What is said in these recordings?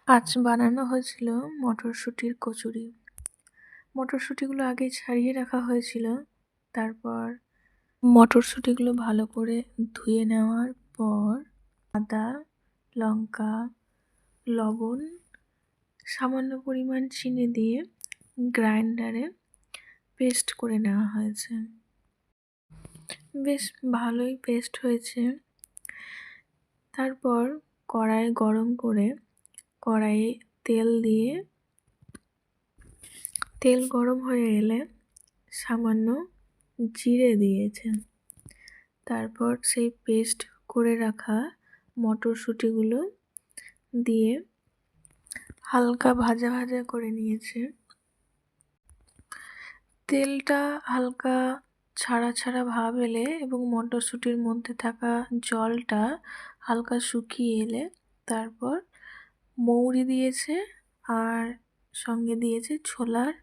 আজ বানানো হয়েছিল মটরশুঁটির কচুরি। মটরশুঁটিগুলো আগে ছাড়িয়ে রাখা হয়েছিল। তারপর মটরশুঁটিগুলো ভালো করে ধুয়ে নেওয়ার পর আদা, লঙ্কা, লবণ, সামান্য পরিমাণ চিনি দিয়ে গ্রাইন্ডারে পেস্ট করে নেওয়া হয়েছে। বেশ ভালোই পেস্ট হয়েছে। তারপর কড়াই গরম করে কড়াইয়ে তেল গরম হয়ে এলে সামান্য জিরে দিয়েছেন। তারপর সেই পেস্ট করে রাখা মটরশুঁটিগুলো দিয়ে হালকা ভাজা ভাজা করে নিয়েছে। তেলটা হালকা ছাড়া ছাড়া ভাব এলে এবং মটরশুঁটির মধ্যে থাকা জলটা হালকা শুকিয়ে এলে তারপর মৌরি দিয়েছে আর সঙ্গে দিয়েছে ছোলার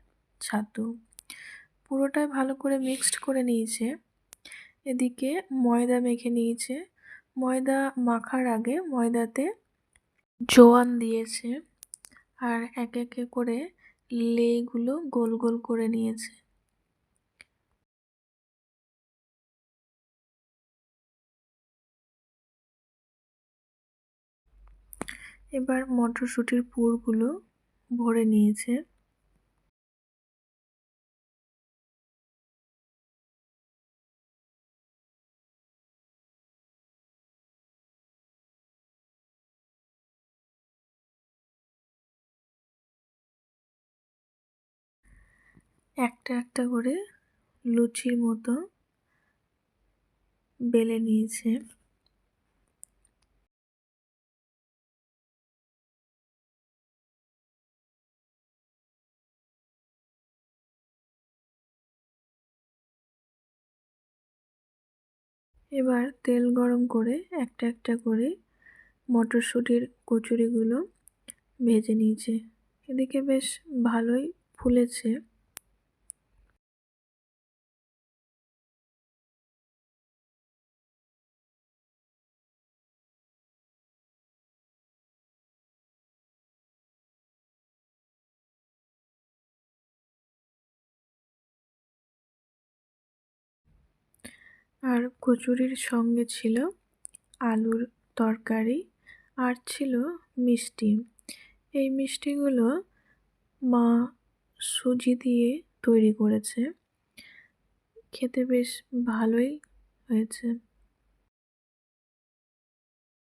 ছাতু। পুরোটাই ভালো করে মিক্সড করে নিয়েছে। এদিকে ময়দা মেখে নিয়েছে। ময়দা মাখার আগে ময়দাতে জোয়ান দিয়েছে আর একে একে করে লেগুলো গোল গোল করে নিয়েছে। এবার মটরশুঁটির পুরগুলো ভরে নিয়েছে। একটা একটা করে লুচির মতো বেলে নিয়েছে। এবার তেল গরম করে একটা একটা করে মটরশুঁটির কচুরিগুলো ভেজে নিয়েছে। এদিকে বেশ ভালোই ফুলেছে। আর কচুরির সঙ্গে ছিল আলুর তরকারি আর ছিল মিষ্টি। এই মিষ্টিগুলো মা সুজি দিয়ে তৈরি করেছে। খেতে বেশ ভালোই হয়েছে।